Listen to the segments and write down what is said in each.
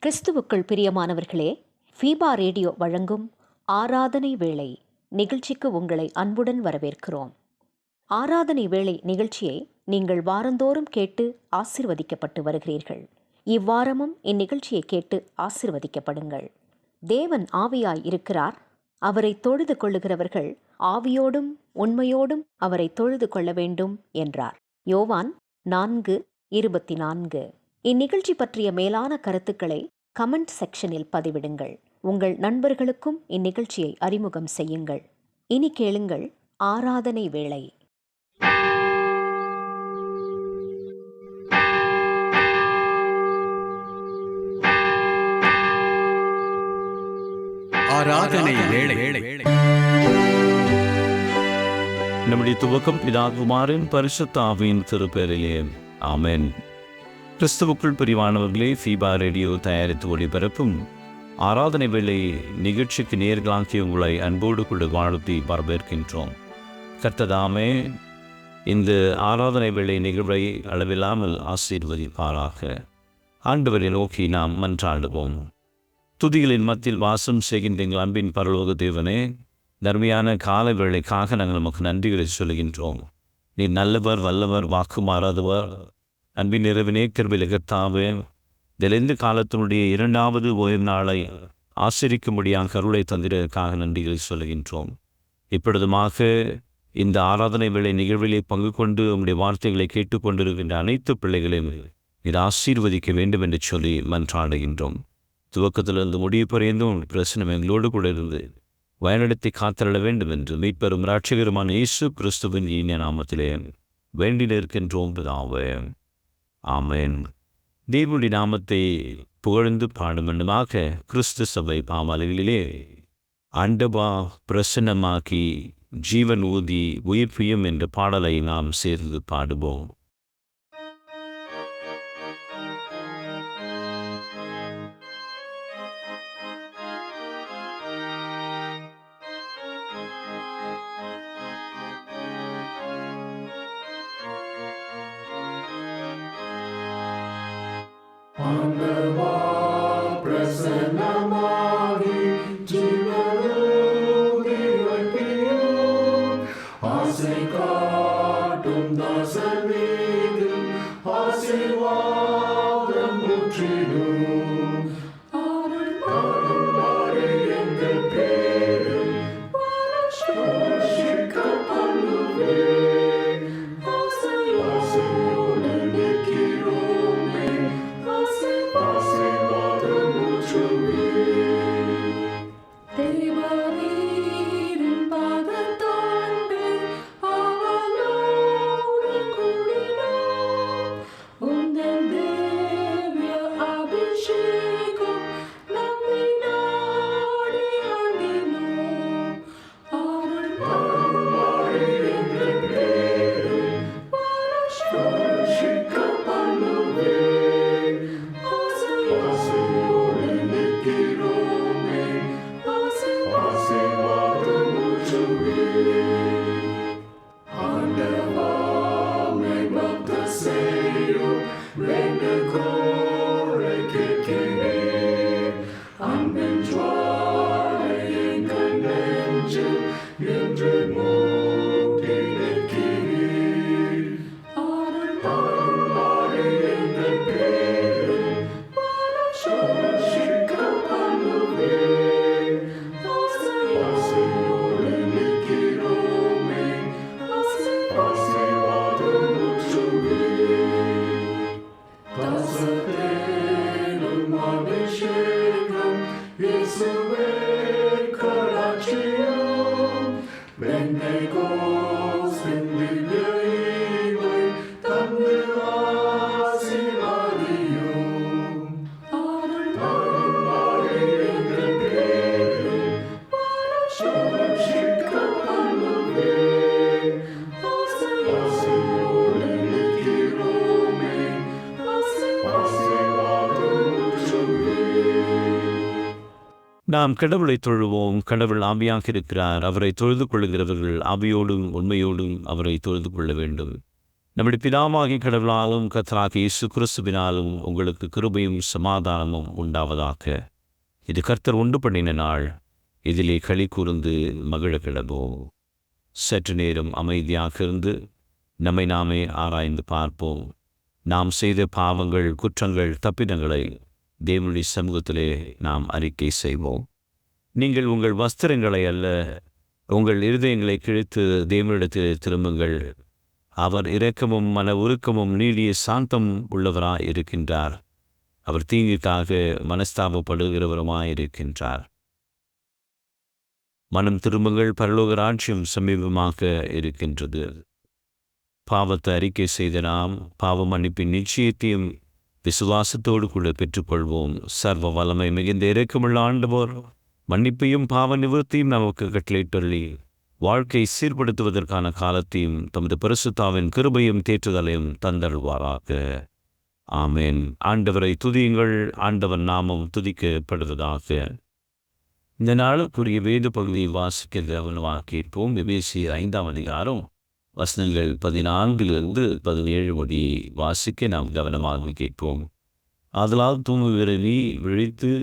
கிறிஸ்துவுக்குள் பிரியமானவர்களே, FIBA radio வழங்கும் ஆராதனை வேளை நிகழ்ச்சிக்கு உங்களை அன்புடன் வரவேற்கிறோம். ஆராதனை வேளை நிகழ்ச்சியை நீங்கள் வாரந்தோறும் கேட்டு ஆசிர்வதிக்கப்பட்டு வருகிறீர்கள். இவ்வாரமும் இந்நிகழ்ச்சியை கேட்டு ஆசிர்வதிக்கப்படுங்கள். தேவன் ஆவியாய் இருக்கிறார். அவரை தொழுது கொள்ளுகிறவர்கள் ஆவியோடும் உண்மையோடும் அவரை தொழுது கொள்ள வேண்டும் என்றார். யோவான் 4:24. இந்நிகழ்ச்சி பற்றிய மேலான கருத்துக்களை கமெண்ட் செக்ஷனில் பதிவிடுங்கள். உங்கள் நண்பர்களுக்கும் இந்நிகழ்ச்சியை அறிமுகம் செய்யுங்கள். இனி கேளுங்கள் ஆராதனை வேளை. ஆராதனை வேளை. நம்முடைய துவக்கம் பிதாகுமாரின் பரிசுத்த ஆவியின் திருப்பெயரிலே ஆமென். கிறிஸ்துவுக்குள் பிரிவானவர்களே, ஃபீபா ரேடியோ தயாரித்து ஒளிபரப்பும் ஆராதனை வேளை நிகழ்ச்சிக்கு நேர்களாக்கி உங்களை அன்போடு கூட வாழ்த்தி வரவேற்கின்றோம். கர்த்ததாமே இந்த ஆராதனை வேளை நிகழ்வை அளவில்லாமல் ஆசீர்வதிப்பாராக. ஆண்டவரை நோக்கி நாம் மன்றாடுவோம். துதிகளின் மத்தியில் வாசம் செய்கின்ற எங்கள் அன்பின் பரலோக தேவனே, தர்மையான கால வேளைக்காக நாங்கள் நமக்கு நன்றிகளை சொல்கின்றோம். நீ நல்லவர், வல்லவர், வாக்கு மாறாதவர், அன்பின் நிறைவினே, கிருபையில் கர்த்தாவே, தெளிந்த காலத்தினுடைய 2வது ஓய்வு நாளை ஆசிரிக்கும்படியாக கருளை தந்திரக்காக நன்றிகளை சொல்கின்றோம். இப்பொழுதுமாக இந்த ஆராதனை வேளை நிகழ்விலே பங்கு கொண்டு உங்களுடைய வார்த்தைகளை கேட்டுக்கொண்டிருக்கின்ற அனைத்து பிள்ளைகளையும் இது ஆசீர்வதிக்க வேண்டும் என்று சொல்லி மன்றாடுகின்றோம். துவக்கத்திலிருந்து முடிவு பறைந்தும் பிரச்சனை எங்களோடு கூட இருந்து வயநடத்தி காத்தள்ள வேண்டும் என்று மீட்பெரும் இரட்சகருமான இயேசு கிறிஸ்துவின் இனிய நாமத்திலே வேண்டி நிற்கின்றோம் பிதாவே, ஆமென். தேவனுடைய நாமத்தை புகழ்ந்து பாடும் வேண்டுமாக கிறிஸ்து சபை பாமாலைகளிலே ஆண்டவா பிரசன்னமாக்கி ஜீவன் ஊதி உயிர்ப்பியும் என்ற பாடலை நாம் சேர்ந்து பாடுவோம். ஆண்டவா பிரசன்னமாகி ஜீவனூதி வைப்பியும் ஆசை காட்டும் தாசன் மீது ஆசீர்வாதம் ஊற்றிடும். அருள்மாறி எங்கள் பேரில் வருஷிக்க பண்ணுவே. ஆசையோடு நிற்கிறோமே, ஆசீர்வாதம் ஊற்றுவே. தேவரீரின் பாதத்தாண்டே அவனோடு கூடினோம். உந்தன் திவ்ய அபிஷேகம் நம்மை நாடி அண்டினோம். அருள்மாறி எங்கள் பேரில் வருஷிக்க பண்ணுவே. ஆசையோடு நிற்கிறோமே, ஆசீர்வாதம் ஊற்றுவே. ஆண்டவா உம்மை பக்தர் செய்யும் வேண்டுகோளை கேட்கிறேன். அன்பின் ஜுவாலை எங்கள் நெஞ்சில் என்று மூட்டி நிற்கிறேன். அருள்மாறி எங்கள் பேரில் வருஷிக்க பண்ணுவே. ஆசையோடு நிற்கிறோமே, ஆசீர்வாதம் ஊற்றுவே. தாசத்தேனும் அபிஷேகம் இயேசுவே கடாட்சியம். பெந்தெகோஸ்தின் திவ்ய ஈவை தந்து ஆசீர்வதியும். அருள்மாறி எங்கள் பேரில் வருஷிக்க பண்ணுவே. ஆசையோடு நிற்கிறோமே, ஆசீர்வாதம் ஊற்றுவே. நாம் கடவுளை தொழுவோம். கடவுள் ஆவியாக இருக்கிறார். அவரை தொழுது கொள்ளுகிறவர்கள் ஆவியோடும் உண்மையோடும் அவரை தொழுது கொள்ள வேண்டும். நம்முடைய பிதாவாகிய கடவுளாலும் கர்த்தராகிய இயேசு கிறிஸ்துவினாலும் உங்களுக்கு கிருபையும் சமாதானமும் உண்டாவதாக. இது கர்த்தர் உண்டு பண்ணின நாள், இதிலே களி கூர்ந்து மகிழ கிடவோம். சற்று நேரம் அமைதியாக இருந்து நம்மை நாமே ஆராய்ந்து பார்ப்போம். நாம் செய்த பாவங்கள், குற்றங்கள், தப்பிதங்களை தேவனுடைய சமூகத்திலே நாம் அறிக்கை செய்வோம். நீங்கள் உங்கள் வஸ்திரங்களை அல்ல, உங்கள் இருதயங்களை கிழித்து தேவனிடத்தில் திரும்புங்கள். அவர் இரக்கமும் மன உருக்கமும் நீடிய சாந்தம் உள்ளவராய் இருக்கின்றார். அவர் தீங்கிற்காக மனஸ்தாபப்படுகிறவருமாயிருக்கின்றார். மனம் திரும்புங்கள், பரலோக ராஜ்யம் சமீபமாக இருக்கின்றது. பாவத்தை அறிக்கை செய்த நாம் பாவ மன்னிப்பின் நிச்சயத்தையும் விசுவாசத்தோடு கூட பெற்றுக்கொள்வோம். சர்வ வல்லமை மிகுந்த இரக்கமுள்ள ஆண்டவர் மன்னிப்பையும் பாவ நிவர்த்தியும் நமக்கு கட்டளையிட்டள்ளி வாழ்க்கை சீர்படுத்துவதற்கான காலத்தையும் தமது பரிசுத்தாவின் கிருபையும் தேற்றுதலையும் தந்தருவாராக. ஆமேன். ஆண்டவரை துதியுங்கள், ஆண்டவர் நாமம் துதிக்கப்படுவதாக. இந்த நாளுக்குரிய வேத பகுதியை வாசிக்க கவனமாக கேட்போம். எபேசியர் 5ஆம் அதிகாரம் வசனங்கள் 14-17 வரை வாசிக்க நாம் கவனமாக கேட்போம். ஆதலால் தூங்குகிற நீ விழித்து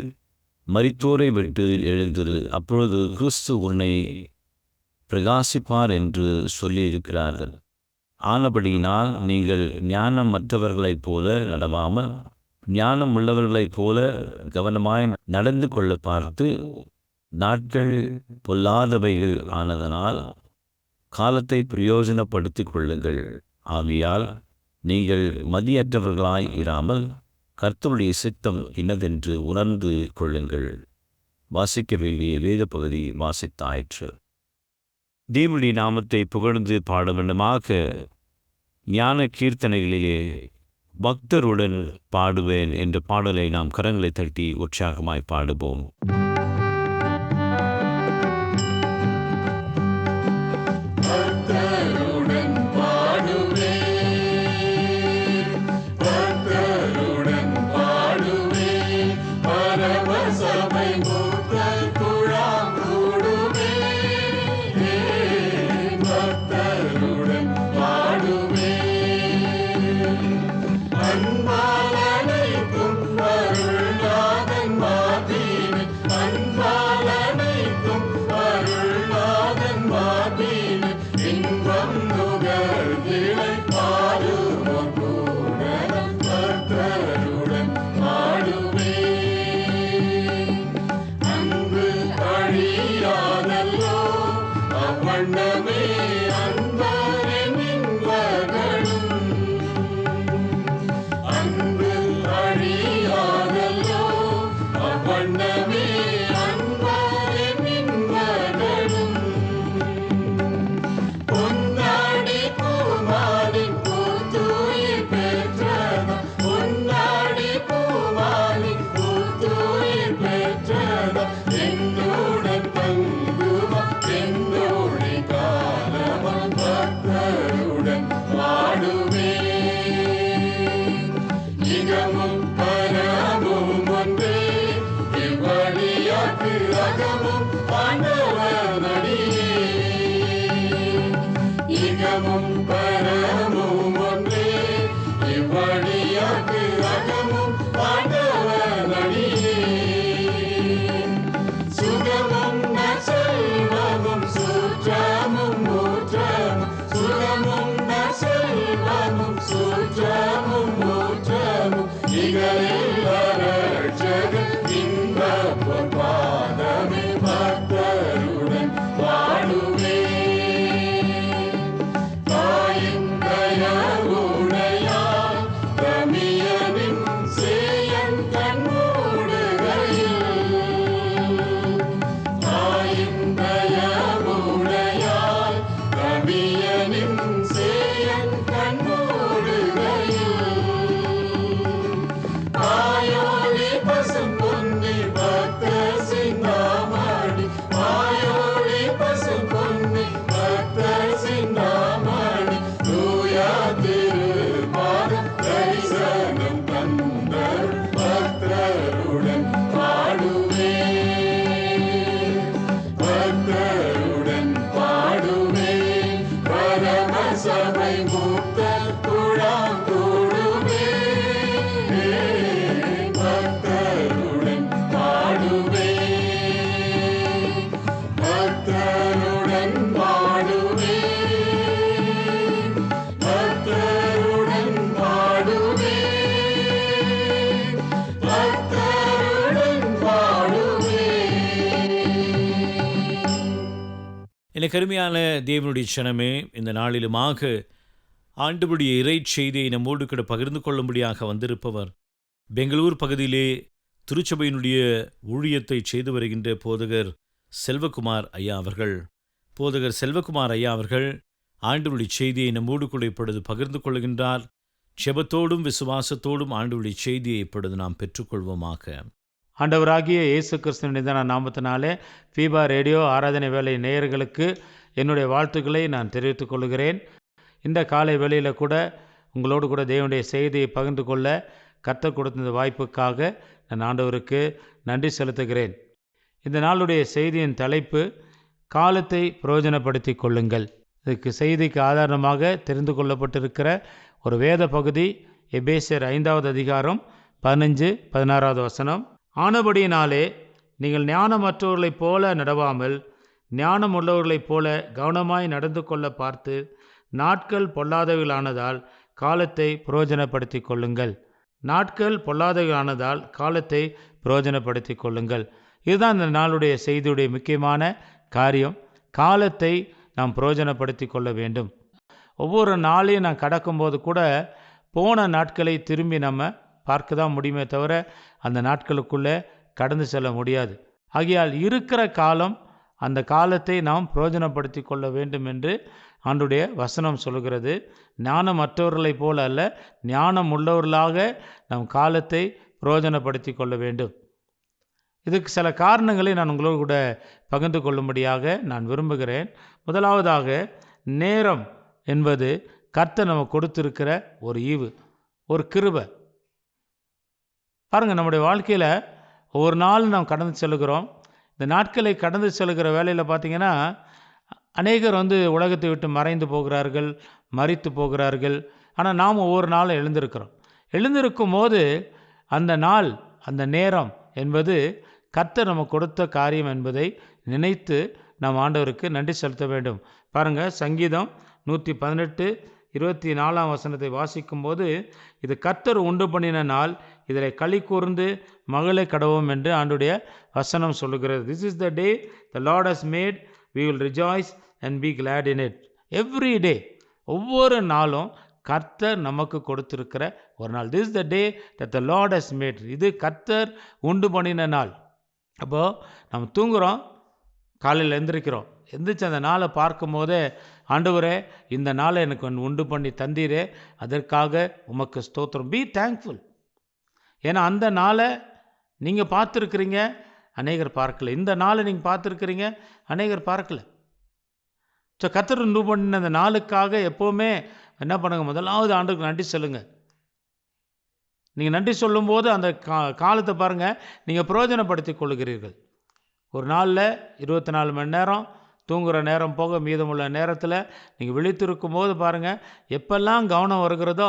மரித்தோரை விட்டு எழுந்திரு, அப்பொழுது கிறிஸ்து உன்னை பிரகாசிப்பார் என்று சொல்லியிருக்கிறார்கள். ஆனபடியினால் நீங்கள் ஞானம் மற்றவர்களைப் போல நடவாமல் ஞானம் உள்ளவர்களைப் போல கவனமாய் நடந்து கொள்ள பார்த்து, நாட்கள் பொல்லாதவைகள் ஆனதனால் காலத்தை பிரயோஜனப்படுத்திக் கொள்ளுங்கள். ஆகையால் நீங்கள் மதியற்றவர்களாய் இராமல் கர்த்தருடைய சித்தம் இன்னதென்று உணர்ந்து கொள்ளுங்கள். வாசிக்க வேண்டிய வேத பகுதி வாசித்தாயிற்று. தேவனுடைய நாமத்தை புகழ்ந்து பாட வேண்டுமாக ஞான கீர்த்தனைகளிலே பக்தருடன் பாடுவேன் என்ற பாடலை நாம் கரங்களை தட்டி உற்சாகமாய் பாடுவோம். Ah எனக்கு அருமையான தேவனுடைய ஜனமே, இந்த நாளிலுமாக ஆண்டவருடைய இறை செய்தியை நம்மோடு கூட பகிர்ந்து கொள்ளும்படியாக வந்திருப்பவர் பெங்களூர் பகுதியிலே திருச்சபையினுடைய ஊழியத்தை செய்து வருகின்ற போதகர் செல்வகுமார் ஐயா அவர்கள். போதகர் செல்வகுமார் ஐயா அவர்கள் ஆண்டவருடைய செய்தியை நம்மோடு கூட இப்பொழுது பகிர்ந்து கொள்கின்றார். ஜெபத்தோடும் விசுவாசத்தோடும் ஆண்டவருடைய செய்தியை இப்பொழுது நாம் பெற்றுக்கொள்வோமாக. ஆண்டவராகிய இயேசு கிறிஸ்துவின் நிதான நாமத்தினாலே ஃபீபா ரேடியோ ஆராதனை வேலை நேயர்களுக்கு என்னுடைய வாழ்த்துக்களை நான் தெரிவித்துக் கொள்கிறேன். இந்த காலை வேளையில் கூட உங்களோடு கூட தேவனுடைய செய்தியை பகிர்ந்து கொள்ள கர்த்தர் கொடுத்த வாய்ப்புக்காக நான் ஆண்டவருக்கு நன்றி செலுத்துகிறேன். இந்த நாளுடைய செய்தியின் தலைப்பு காலத்தை பிரயோஜனப்படுத்தி கொள்ளுங்கள். இதுக்கு செய்திக்கு ஆதாரமாக தெரிந்து கொள்ளப்பட்டிருக்கிற ஒரு வேத பகுதி எபேசியர் 5வது அதிகாரம் 15-16 வசனம். ஆனபடியினாலே நீங்கள் ஞானமற்றவர்களைப் போல நடவாமல் ஞானம் உள்ளவர்களைப் போல கவனமாய் நடந்து கொள்ள பார்த்து நாட்கள் பொல்லாதவைகளானதால் காலத்தை பிரயோஜனப்படுத்தி கொள்ளுங்கள். நாட்கள் பொல்லாதவைகளானதால் காலத்தை பிரயோஜனப்படுத்தி கொள்ளுங்கள். இதுதான் இந்த நாளுடைய செய்தியுடைய முக்கியமான காரியம். காலத்தை நாம் பிரயோஜனப்படுத்தி கொள்ள வேண்டும். ஒவ்வொரு நாளையும் நான் கடக்கும்போது கூட போன நாட்களை திரும்பி நம்ம பார்க்க தான் முடியுமே தவிர அந்த நாட்களுக்குள்ளே கடந்து செல்ல முடியாது. ஆகையால் இருக்கிற காலம், அந்த காலத்தை நாம் பிரயோஜனப்படுத்தி கொள்ள வேண்டும் என்று ஆண்டுடைய வசனம் சொல்கிறது. ஞானமற்றவர்களைப் போல அல்ல, ஞானம் உள்ளவர்களாக நம் காலத்தை பிரயோஜனப்படுத்தி கொள்ள வேண்டும். இதுக்கு சில காரணங்களை நான் உங்களோடு கூட பகிர்ந்து கொள்ளும்படியாக நான் விரும்புகிறேன். முதலாவதாக, நேரம் என்பது கர்த்தர் நமக்கு கொடுத்திருக்கிற ஒரு ஈவு, ஒரு கிருபை. பாருங்கள், நம்முடைய வாழ்க்கையில் ஒவ்வொரு நாள் நாம் கடந்து செல்கிறோம். இந்த நாட்களை கடந்து செல்கிற வேலையில் பார்த்திங்கன்னா அநேகர் உலகத்தை விட்டு மறைந்து போகிறார்கள், மரித்து போகிறார்கள். ஆனால் நாம் ஒவ்வொரு நாளும் எழுந்திருக்கும் போது அந்த நாள், அந்த நேரம் என்பது கர்த்தர் நமக்கு கொடுத்த காரியம் என்பதை நினைத்து நாம் ஆண்டவருக்கு நன்றி செலுத்த வேண்டும். பாருங்கள், சங்கீதம் 118:24 வசனத்தை வாசிக்கும்போது, இது கர்த்தர் உண்டு பண்ணின நாள், இதில் களி கூர்ந்து மகளை கடவோம் என்று ஆண்டுடைய வசனம் சொல்லுகிறது. This is the day the Lord has made, we will rejoice and be glad in it. Every day, ஒவ்வொரு நாளும் கர்த்தர் நமக்கு கொடுத்திருக்கிற ஒரு நாள். This is the day that the Lord has made. இது கர்த்தர் உண்டு பண்ணின நாள். அப்போது நம்ம தூங்குகிறோம், காலையில் எந்திரிச்சு அந்த நாளை பார்க்கும் போதே, ஆண்டவரே இந்த நாளை எனக்கு உண்டு பண்ணி தந்தீரே, அதற்காக உமக்கு ஸ்தோத்திரம். Be thankful. ஏன்னா அந்த நாளை நீங்கள் பார்த்துருக்குறீங்க, அநேகர் பார்க்கல. இந்த நாளை நீங்கள் பார்த்துருக்குறீங்க, அநேகர் பார்க்கல. ஸோ கர்த்தர் உண்டு பண்ணின அந்த நாளுக்காக எப்போவுமே என்ன பண்ணுங்கள், முதலாவது ஆண்டுக்கு நன்றி சொல்லுங்கள். நீங்கள் நன்றி சொல்லும்போது அந்த காலத்தை பாருங்கள், நீங்கள் பிரயோஜனப்படுத்தி கொள்ளுகிறீர்கள். ஒரு நாளில் 24 மணி நேரம் தூங்குகிற நேரம் போக மீதமுள்ள நேரத்தில் நீங்கள் விழித்திருக்கும் போது பாருங்கள், எப்பெல்லாம் கவனம் வருகிறதோ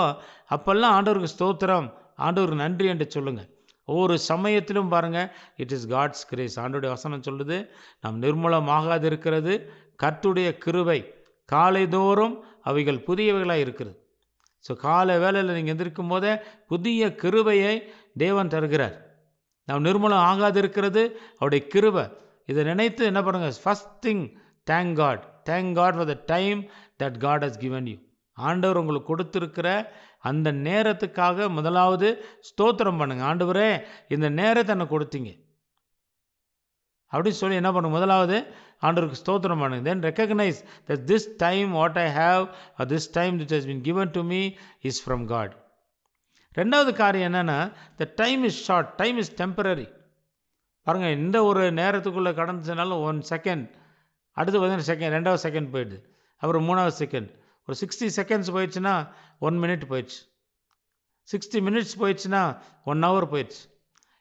அப்பெல்லாம் ஆண்டவருக்கு ஸ்தோத்திரம், ஆண்டவருக்கு நன்றி என்று சொல்லுங்கள். ஒவ்வொரு சமயத்திலும் பாருங்கள், இட் இஸ் காட்ஸ் கிரேஸ். ஆண்டவருடைய வசனம் சொல்லுது, நாம் நிர்மூலமாகாது இருக்கிறது கர்த்தருடைய கிருபை, காலைதோறும் அவைகள் புதியவைகளாக இருக்கிறது. ஸோ காலை வேளையில் நீங்கள் எந்திரிக்கும் போதே புதிய கிருபையை தேவன் தருகிறார். நாம் நிர்மூலம் ஆகாது இருக்கிறது அவருடைய கிருபை. இதை நினைத்து என்ன பண்ணுங்கள், first thing thank God for the time that God has given you. ஆண்டவர் உங்களுக்கு கொடுத்துருக்கிற அந்த நேரத்துக்காக முதலாவது ஸ்தோத்திரம் பண்ணுங்கள். ஆண்டவரே இந்த நேரத்தை எனக்கு கொடுத்தீங்க அப்படின்னு சொல்லி என்ன பண்ணுங்க, முதலாவது ஆண்டவருக்கு ஸ்தோத்திரம் பண்ணுங்க. தென் recognise that this time what I have or this time that has been given to me is from God. ரெண்டாவது காரியம் என்னென்னா, the time is short, time is temporary. பாருங்கள், இந்த ஒரு நேரத்துக்குள்ளே கடந்துச்சுனாலும் 1 செகண்ட், அடுத்து 15 செகண்ட், 2வது செகண்ட் போயிடுது, அப்புறம் 3வது செகண்ட், ஒரு 60 செகண்ட்ஸ் போயிடுச்சுன்னா 1 மினிட் போயிடுச்சு, 60 மினிட்ஸ் போயிடுச்சுன்னா 1 ஹவர் போயிடுச்சு.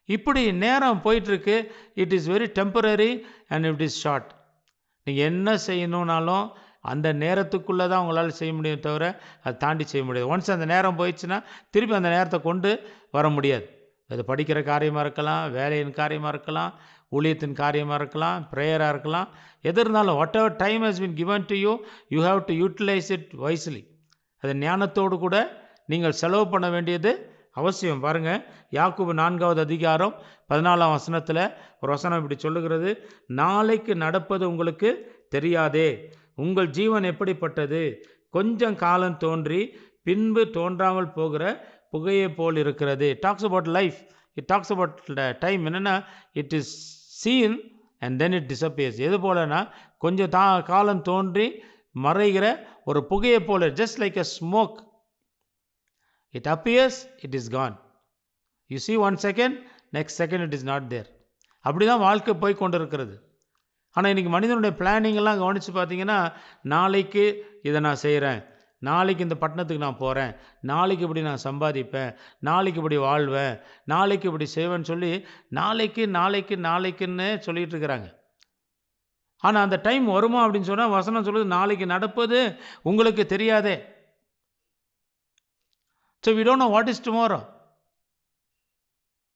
இப்படி நேரம் போயிட்டுருக்கு. It is very temporary and it is short. நீங்கள் என்ன செய்யணுன்னாலும் அந்த நேரத்துக்குள்ளே தான் உங்களால் செய்ய முடியும், தவிர அதை தாண்டி செய்ய முடியாது. ஒன்ஸ் அந்த நேரம் போயிடுச்சுன்னா திருப்பி அந்த நேரத்தை கொண்டு வர முடியாது. அது படிக்கிற காரியமாக இருக்கலாம், வேலையின் காரியமாக இருக்கலாம், ஊழியத்தின் காரியமாக இருக்கலாம், ப்ரேயராக இருக்கலாம், எது இருந்தாலும் whatever time has been given to you, you have to utilise it wisely. அதை ஞானத்தோடு கூட நீங்கள் செலவு பண்ண வேண்டியது அவசியம். பாருங்கள், யாக்கோபு 4வது அதிகாரம் 14ஆம் வசனத்தில் ஒரு வசனம் இப்படி சொல்லுகிறது, நாளைக்கு நடப்பது உங்களுக்கு தெரியாதே. உங்கள் ஜீவன் எப்படிப்பட்டது? கொஞ்சம் காலம் தோன்றி பின்பு தோன்றாமல் போகிற புகையை போல் இருக்கிறது. Talks about life. It talks about time. என்னென்னா it is seen and then it disappears. எது போலனா கொஞ்சம் காலம் தோன்றி மறைகிற ஒரு புகையை போல, just like a smoke. It appears, it is gone. You see 1 second, next second it is not there. அப்படி தான் வாழ்க்கை போய் கொண்டு இருக்கிறது. ஆனால் இன்றைக்கி மனிதனுடைய பிளானிங் எல்லாம் கவனித்து பார்த்தீங்கன்னா, நாளைக்கு இதை நான் செய்கிறேன், நாளைக்கு இந்த பட்டணத்துக்கு நான் போகிறேன், நாளைக்கு இப்படி நான் சம்பாதிப்பேன், நாளைக்கு இப்படி வாழ்வேன், நாளைக்கு இப்படி செய்வேன்னு சொல்லி நாளைக்குன்னு சொல்லிகிட்டு இருக்கிறாங்க. ஆனால் அந்த டைம் வருமா அப்படின்னு சொன்னால் வசனம் சொல்லுது, நாளைக்கு நடப்பது உங்களுக்கு தெரியாதே. So we don't know what is tomorrow.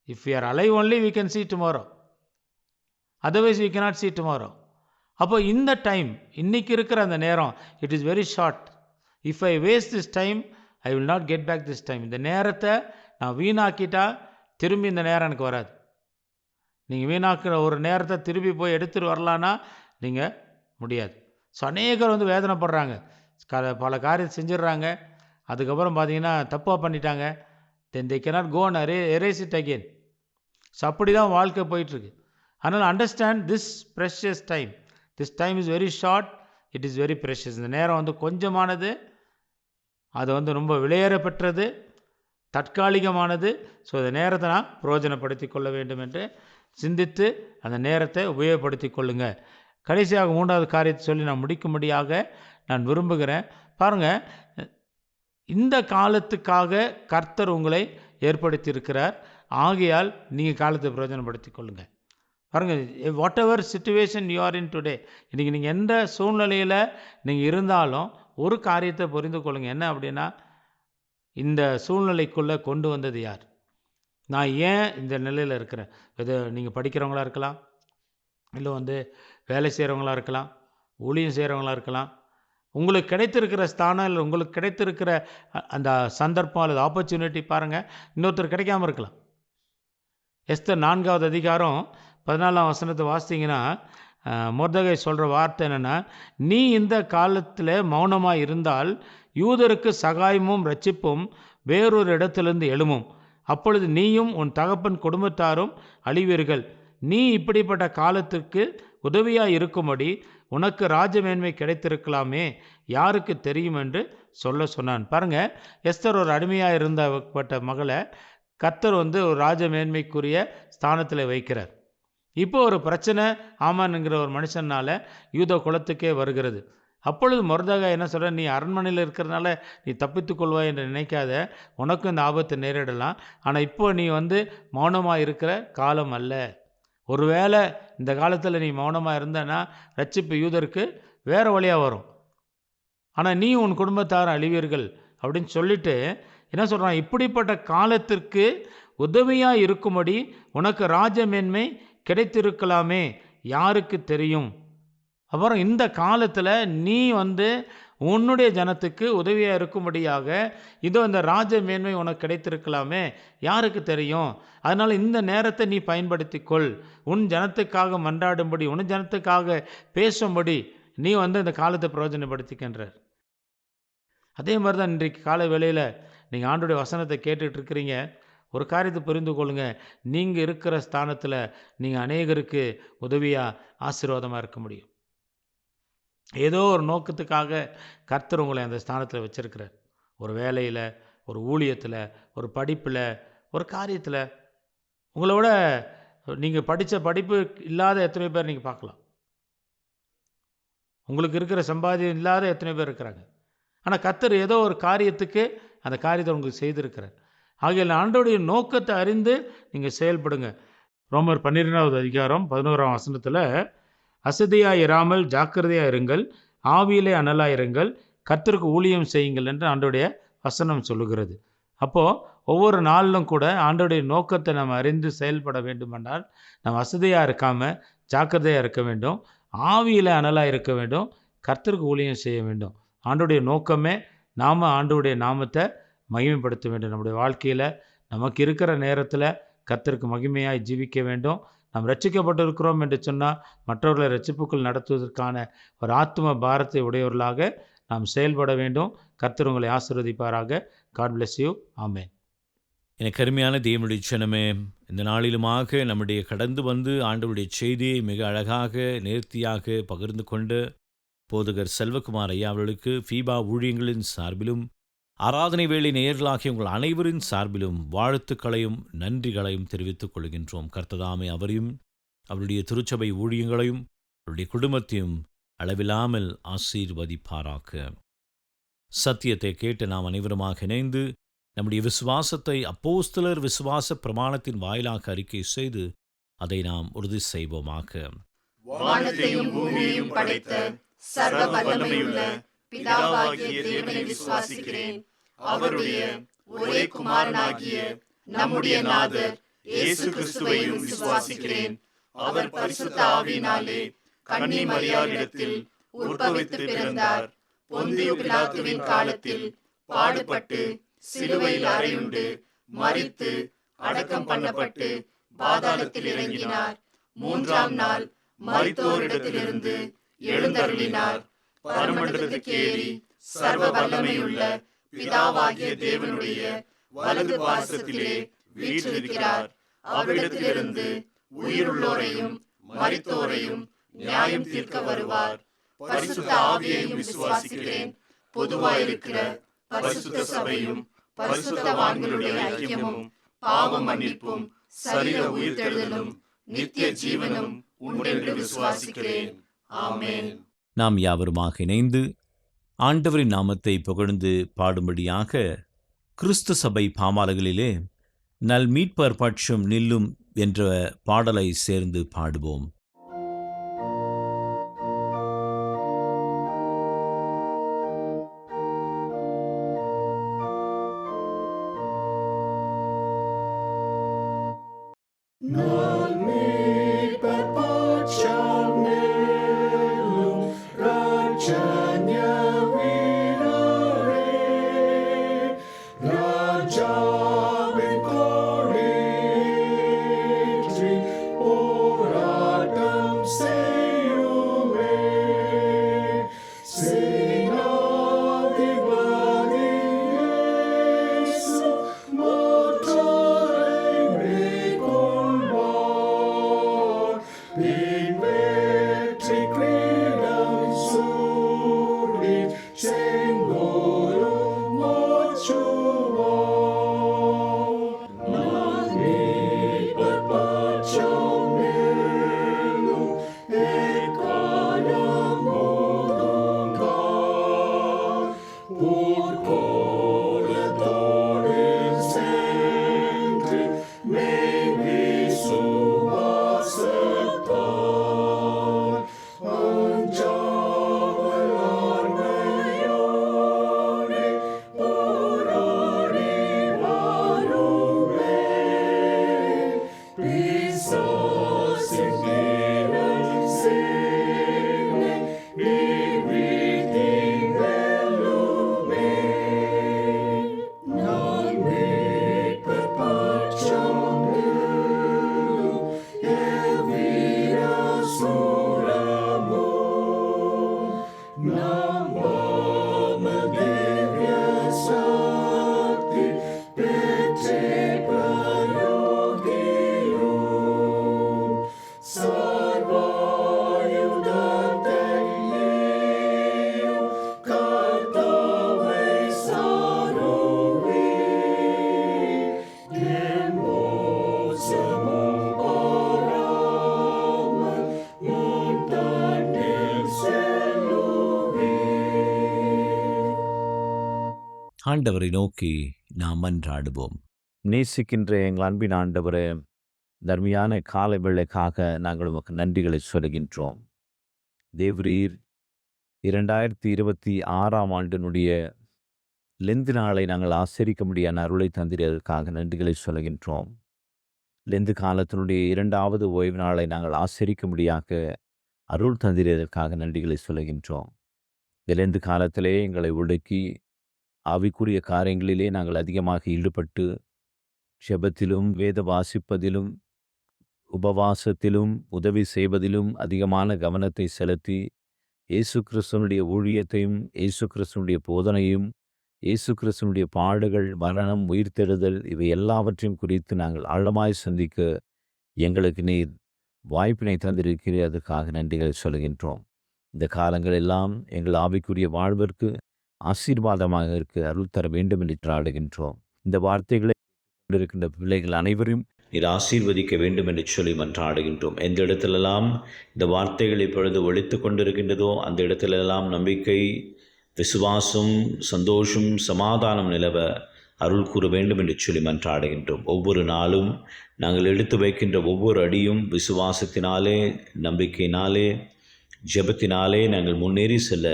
If we are alive only, we can see tomorrow. Otherwise, we cannot see tomorrow. அப்போ இந்த டைம், இன்னைக்கு இருக்கிற அந்த நேரம், it is very short. If I waste this time, I will not get back this time. இந்த நேரத்தை நான் வீணாக்கிட்டா திரும்பி இந்த நேரம் எனக்கு வராது. நீங்கள் வீணாக்குற ஒரு நேரத்தை திரும்பி போய் எடுத்துகிட்டு வரலான்னா நீங்கள் முடியாது. ஸோ அநேகர் வந்து வேதனைப்படுறாங்க, பல காரியம் செஞ்சிடுறாங்க, அதுக்கப்புறம் பார்த்தீங்கன்னா தப்பாக பண்ணிட்டாங்க, தென் they cannot go and erase it again. So அப்படி தான் வாழ்க்கை போயிட்டுருக்கு. அதனால் understand this precious time. This time is very short, it is very precious. இந்த நேரம் வந்து கொஞ்சமானது, அது வந்து ரொம்ப விலையேற பெற்றது, தற்காலிகமானது. ஸோ இந்த நேரத்தை நான் பிரயோஜனப்படுத்தி கொள்ள வேண்டும் என்று சிந்தித்து அந்த நேரத்தை உபயோகப்படுத்தி கொள்ளுங்கள். கடைசியாக 3வது காரியத்தை சொல்லி நான் முடிக்கும்படியாக நான் விரும்புகிறேன். பாருங்கள், இந்த காலத்துக்காக கர்த்தர் உங்களை ஏற்படுத்தி இருக்கிறார். ஆகையால் நீங்கள் காலத்தை பிரயோஜனப்படுத்தி கொள்ளுங்கள். பாருங்கள், what ever situation you are in today, இன்றைக்கி நீங்கள் எந்த சூழ்நிலையில் நீங்கள் இருந்தாலும் ஒரு காரியத்தை புரிந்து கொள்ளுங்கள். என்ன அப்படின்னா, இந்த சூழ்நிலைக்குள்ளே கொண்டு வந்தது யார்? நான் ஏன் இந்த நிலையில் இருக்கிறேன்? இது நீங்கள் படிக்கிறவங்களா இருக்கலாம், இல்லை வந்து வேலை செய்கிறவங்களா இருக்கலாம், ஊழியம் செய்கிறவங்களா இருக்கலாம். உங்களுக்கு கிடைத்திருக்கிற ஸ்தானம், இல்லை உங்களுக்கு கிடைத்திருக்கிற அந்த சந்தர்ப்பம் அல்லது ஆப்பர்ச்சுனிட்டி பாருங்கள், இன்னொருத்தர் கிடைக்காமல் இருக்கலாம். எஸ்தர் 4வது அதிகாரம் 14ஆம் வசனத்தை வாசித்தீங்கன்னா, மொர்தெகாய் சொல்கிற வார்த்தை என்னென்னா, நீ இந்த காலத்தில் மௌனமாக இருந்தால் யூதருக்கு சகாயமும் ரட்சிப்பும் வேறொரு இடத்திலிருந்து எழுமும். அப்பொழுது நீயும் உன் தகப்பன் குடும்பத்தாரும் அழிவீர்கள். நீ இப்படிப்பட்ட காலத்திற்கு உதவியாக இருக்கும்படி உனக்கு ராஜமேன்மை கிடைத்திருக்கலாமே, யாருக்கு தெரியும் என்று சொன்னான். பாருங்கள், எஸ்தர் ஒரு அடிமையாக இருந்தப்பட்ட மகளை கர்த்தர் வந்து ஒரு ராஜமேன்மைக்குரிய ஸ்தானத்தில் வைக்கிறார். இப்போ ஒரு பிரச்சனை ஆமான்ங்கிற ஒரு மனுஷனால் யூத குலத்துக்கே வருகிறது. அப்பொழுது மொர்தெகாய் என்ன சொல்கிற, நீ அரண்மனையில் இருக்கிறதுனால நீ தப்பித்துக் கொள்வாய் என்று நினைக்காத, உனக்கும் இந்த ஆபத்தை நேரிடலாம். ஆனால் இப்போ நீ வந்து மௌனமாக இருக்கிற காலம் அல்ல. ஒருவேளை இந்த காலத்தில் நீ மௌனமாக இருந்தனா ரட்சிப்பு யூதருக்கு வேறு வழியாக வரும், ஆனால் நீ உன் குடும்பத்தார் அழிவீர்கள் அப்படின்னு சொல்லிட்டு என்ன சொல்கிறான், இப்படிப்பட்ட காலத்திற்கு உதவியாக இருக்கும்படி உனக்கு ராஜமேன்மை கிடைத்திருக்கலாமே, யாருக்கு தெரியும். அப்புறம் இந்த காலத்தில் நீ வந்து உன்னுடைய ஜனத்துக்கு உதவியாக இருக்கும்படியாக இதோ இந்த ராஜ மேன்மை உனக்கு கிடைத்திருக்கலாமே, யாருக்கு தெரியும். அதனால் இந்த நேரத்தை நீ பயன்படுத்திக்கொள், உன் ஜனத்துக்காக மன்றாடும்படி, உன் ஜனத்துக்காக பேசும்படி நீ வந்து இந்த காலத்தை பிரயோஜனப்படுத்திக்கின்றார். அதே மாதிரி தான் இன்றைக்கு கால வேளையில் நீங்கள் ஆண்டோடைய வசனத்தை கேட்டுட்டு இருக்கிறீங்க. ஒரு காரியத்தை புரிந்து கொள்ளுங்கள், நீங்கள் இருக்கிற ஸ்தானத்தில் நீங்கள் அநேகருக்கு உதவியாக ஆசீர்வாதமாக இருக்க முடியும். ஏதோ ஒரு நோக்கத்துக்காக கர்த்தர் உங்களை அந்த ஸ்தானத்தில் வச்சுருக்கிறார். ஒரு வேலையில், ஒரு ஊழியத்தில், ஒரு படிப்பில், ஒரு காரியத்தில். உங்களை விட நீங்கள் படித்த படிப்பு இல்லாத எத்தனை பேர் நீங்கள் பார்க்கலாம். உங்களுக்கு இருக்கிற சம்பாதியம் இல்லாத எத்தனை பேர் இருக்கிறாங்க. ஆனால் கர்த்தர் ஏதோ ஒரு காரியத்துக்கு அந்த காரியத்தை உங்களுக்கு செய்திருக்கிறார். ஆகையால் ஆண்டோடைய நோக்கத்தை அறிந்து நீங்கள் செயல்படுங்க. ரோமர் 12வது அதிகாரம் 11ஆம் வசனத்தில், அசதியாக இராமல் ஜாக்கிரதையாக இருங்கள், ஆவியிலே அனலாக இருங்கள், கர்த்தருக்கு ஊழியம் செய்யுங்கள் என்று ஆண்டோடைய வசனம் சொல்லுகிறது. அப்போது ஒவ்வொரு நாளிலும் கூட ஆண்டோடைய நோக்கத்தை நம்ம அறிந்து செயல்பட வேண்டுமென்றால் நம்ம வசதியாக இருக்காமல் ஜாக்கிரதையாக இருக்க வேண்டும், ஆவியில் அனலாக இருக்க வேண்டும், கர்த்தருக்கு ஊழியம் செய்ய வேண்டும். ஆண்டோடைய நோக்கமே நாம் ஆண்டோடைய நாமத்தை மகிமைப்படுத்த வேண்டும். நம்முடைய வாழ்க்கையில் நமக்கு இருக்கிற நேரத்தில் கர்த்தருக்கு மகிமையாய் ஜீவிக்க வேண்டும். நாம் ரட்சிக்கப்பட்டிருக்கிறோம் என்று சொன்னால் மற்றவர்களை ரட்சிப்புக்குள் நடத்துவதற்கான ஒரு ஆத்ம பாரத்தை உடையவர்களாக நாம் செயல்பட வேண்டும். கர்த்தர் உங்களை ஆசீர்வதிப்பாராக. God bless you. ஆமென். எனக்கு அருமையான தேவனுடைய ஜனமே, இந்த நாளிலுமாக நம்முடைய கடந்து வந்து ஆண்டவருடைய செய்தியை மிக அழகாக நேர்த்தியாக பகிர்ந்து கொண்ட போதகர் செல்வகுமார் ஐயா அவர்களுக்கு ஃபீபா ஊழியங்களின் சார்பிலும் ஆராதனை வேளை நேயர்களாகிய உங்கள் அனைவரின் சார்பிலும் வாழ்த்துக்களையும் நன்றிகளையும் தெரிவித்துக் கொள்கின்றோம். கர்த்ததாமே அவரையும் அவருடைய திருச்சபை ஊழியங்களையும் அவருடைய குடும்பத்தையும் அளவில்லாமல் ஆசீர்வதிப்பாராக. சத்தியத்தை கேட்டு நாம் அனைவருமாக இணைந்து நம்முடைய விசுவாசத்தை அப்போஸ்தலர் விசுவாச பிரமாணத்தின் வாயிலாக அறிக்கை செய்து அதை நாம் உறுதி செய்வோமாக. வானத்தையும் பூமியையும் படைத்த சர்வ வல்லமையுள்ள பிதாவாகிய தேவனை விசுவாசிக்கிறேன். அவருடைய ஒரே குமாரனாகிய நம்முடைய நாதர் இயேசு கிறிஸ்துவையும் விசுவாசிக்கிறேன். அவர் பரிசுத்த ஆவியினாலே கன்னி மரியாளிடத்தில் உற்பவித்து பிறந்தார். பொந்தியு பிலாத்துவின் காலத்தில் பாடுபட்டு சிலுவையில் அறையுண்டு மரித்து அடக்கம் பண்ணப்பட்டு பாதாளத்தில் இறங்கினார். மூன்றாம் நாள் மரித்தோரிடத்திலிருந்து எழுந்தருளினார். பரமண்டலத்துக்கு ஏறி சர்வ வல்லமையுள்ள பிதாவாகிய தேவனுடைய வலது பாசத்திலே வீற்றிருக்கிறார். அவ்விடத்திலிருந்து உயிருள்ளோரையும் மரித்தோரையும் நியாயம் தீர்க்க வருவார். பரிசுத்த ஆவியையும் விசுவாசிக்கிறேன். பொதுவாயிருக்கிற பரிசுத்த சபையும் பரிசுத்தவான்களுடைய ஐக்கியமும் பாவ மன்னிப்பும் சரீர உயிர்த்தெழுதலும் நித்திய ஜீவனும் உண்டென்று விசுவாசிக்கிறேன். ஆமென். நாம் யாவருமாக இணைந்து ஆண்டவரின் நாமத்தை புகழ்ந்து பாடும்படியாக கிறிஸ்து சபை பாமாலைகளிலே நல் மீட்பர் பட்சம் நில்லும் என்ற பாடலை சேர்ந்து பாடுவோம். ஆண்டவரை நோக்கி நாம் மன்றாடுவோம். நேசிக்கின்ற எங்கள் அன்பின் ஆண்டவரே, தர்மியான காலை வேளைக்காக நாங்கள் உமக்கு நன்றிகளை சொல்கின்றோம். தேவரீர் 2026 ஆண்டினுடைய லெந்து நாளை நாங்கள் ஆசரிக்க முடியாத அருளை தந்திரதற்காக நன்றிகளை சொல்கின்றோம். லெந்து காலத்தினுடைய 2வது ஓய்வு நாளை நாங்கள் ஆசரிக்க முடியாத அருள் தந்திரதற்காக நன்றிகளை சொல்கின்றோம். லெந்து காலத்திலே எங்களை ஒடுக்கி ஆவிக்குரிய காரியங்களிலே நாங்கள் அதிகமாக ஈடுபட்டு ஜெபத்திலும் வேத வாசிப்பதிலும் உபவாசத்திலும் உதவி செய்வதிலும் அதிகமான கவனத்தை செலுத்தி இயேசு கிறிஸ்துவனுடைய ஊழியத்தையும் இயேசு கிறிஸ்துவனுடைய போதனையும் இயேசு கிறிஸ்துவனுடைய பாடுகள், மரணம், உயிர்த்தெழுதல் இவை எல்லாவற்றையும் குறித்து நாங்கள் ஆழமாய் சிந்திக்க எங்களுக்கு நீர் வாய்ப்பினை தந்திருக்கிறீர். அதுக்காக நன்றிகளை சொல்கின்றோம். இந்த காலங்கள் எல்லாம் எங்கள் ஆவிக்குரிய வாழ்விற்கு ஆசீர்வாதமாக இருக்க அருள் தர வேண்டும் என்று ஆடுகின்றோம். இந்த வார்த்தைகளை கொண்டிருக்கின்ற பிள்ளைகள் அனைவரும் நீர் ஆசீர்வதிக்க வேண்டும் என்று சொல்லி மன்றாடுகின்றோம். எந்த இடத்திலெல்லாம் இந்த வார்த்தைகள் இப்பொழுது ஒழித்து கொண்டிருக்கின்றதோ அந்த இடத்திலெல்லாம் நம்பிக்கை, விசுவாசம், சந்தோஷம், சமாதானம் நிலவ அருள் கூற வேண்டும் என்று சொல்லி மன்றாடுகின்றோம். ஒவ்வொரு நாளும் நாங்கள் எடுத்து வைக்கின்ற ஒவ்வொரு அடியும் விசுவாசத்தினாலே, நம்பிக்கையினாலே, ஜெபத்தினாலே நாங்கள் முன்னேறி செல்ல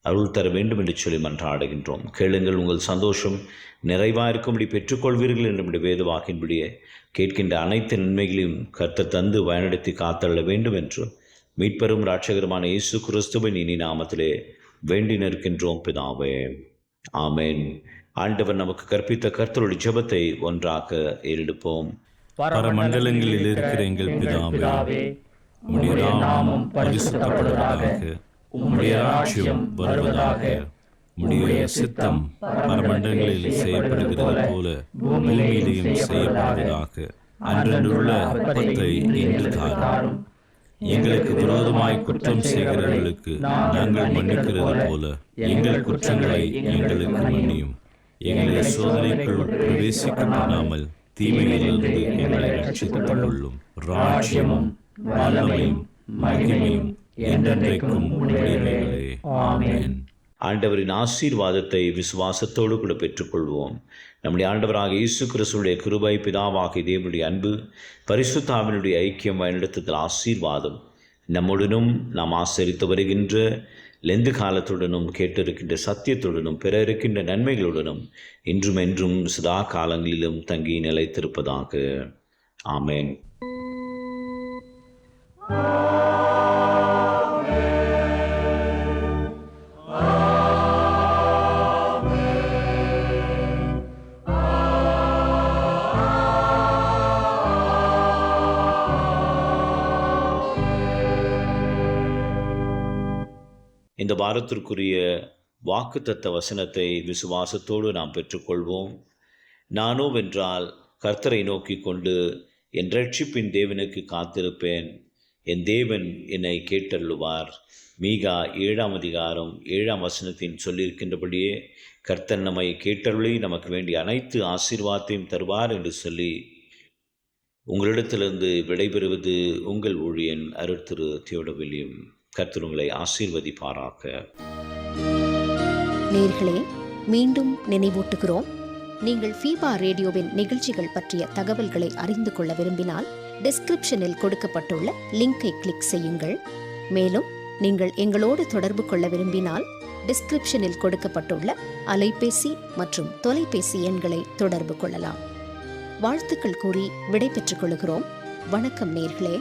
அருள் தர வேண்டும் என்று சொல்லி மன்றாடுகின்றோம். கேளுங்கள், உங்கள் சந்தோஷம் நிறைவாயிருக்கும்படி பெற்றுக்கொள்வீர்கள் என்று வேத வாக்கின்படியே கேட்கின்ற அனைத்து நன்மைகளையும் கர்த்தர் தந்து வழிநடத்தி காத்தள்ள வேண்டும் என்று மீட்பெரும் இரட்சகருமான இயேசு கிறிஸ்துவின் இனி நாமத்திலே வேண்டி நிற்கின்றோம் பிதாவே, ஆமென். ஆண்டவர் நமக்கு கற்பித்த கர்த்தருடைய ஜெபத்தை ஒன்றாக ஏறெடுப்போம். பரமண்டலங்களில் இருக்கிற எங்கள் பிதாவே, உம்முடைய நாமம் பரிசுத்தப்படுவதாக, உம்முடைய ராஜ்யம் வருவதாக, உம்முடைய சித்தம் பரமண்டலங்களில் செய்யப்படுகிறது போல பூமியிலேயும் செய்யப்படுவதாக. அன்றன்றுள்ள அப்பத்தை இன்று தாரும். எங்களுக்கு விரோதமாய் குற்றம் செய்கிறவர்களுக்கு நாங்கள் மன்னிக்கிறது போல எங்கள் குற்றங்களை எங்களுக்கு மன்னியும். எங்களை சோதனைக்குள் பிரவேசிக்க பண்ணாமல் தீமையிலிருந்து எங்களை ரட்சித்துக் கொள்ளும். ராஜ்யமும் வல்லமையும் மகிமையும் என்றென்றைக்கும் உடையவைகளே. ஆமென். ஆண்டவரின் ஆசீர்வாதத்தை விசுவாசத்தோடு கூட பெற்றுக்கொள்வோம். நம்முடைய ஆண்டவராக இயேசு கிறிஸ்துவுடைய கிருபை, பிதாவாகிய தேவனுடைய அன்பு, பரிசுத்த ஆவியினுடைய ஐக்கியம், வழிநடத்துதல், ஆசீர்வாதம் நம்முடனும் நாம் ஆசரித்து வருகின்ற லெந்து காலத்துடனும் கேட்டிருக்கின்ற சத்தியத்துடனும் பிற இருக்கின்ற நன்மைகளுடனும் இன்றும் என்றும் சதா காலங்களிலும் தங்கி நிலைத்திருப்பதாக. ஆமென். இந்த வாரத்திற்குரிய வாக்குத்தத்த வசனத்தை விசுவாசத்தோடு நாம் பெற்றுக்கொள்வோம். நானோ வென்றால் கர்த்தரை நோக்கி கொண்டு என் ரட்சிப்பின் தேவனுக்கு காத்திருப்பேன். என் தேவன் என்னை கேட்டருளுவார். மீகா 7ஆம் அதிகாரம் 7ஆம் வசனத்தின் சொல்லியிருக்கின்றபடியே கர்த்தர் நம்மை கேட்டருளி நமக்கு வேண்டிய அனைத்து ஆசீர்வாதத்தையும் தருவார் என்று சொல்லி உங்களிடத்திலிருந்து விடைபெறுவது உங்கள் ஊழியன் அருட்திரு தியோட வில்லியம். கர்த்தர் உங்களை ஆசீர்வதிப்பாராக. நேயர்களே, மீண்டும் நினைவூட்டுகிறோம், நீங்கள் ஃபீபா ரேடியோவின் நிகழ்ச்சிகள் பற்றிய தகவல்களை அறிந்து கொள்ள விரும்பினால் டிஸ்கிரிப்ஷனில் கொடுக்கப்பட்டுள்ள லிங்கை கிளிக் செய்யுங்கள். மேலும் நீங்கள் எங்களோடு தொடர்பு கொள்ள விரும்பினால் டிஸ்கிரிப்ஷனில் கொடுக்கப்பட்டுள்ள அலைபேசி மற்றும் தொலைபேசி எண்களை தொடர்பு கொள்ளலாம். வாழ்த்துக்கள் கூறி விடை பெற்றுக் கொள்கிறோம். வணக்கம் நேயர்களே.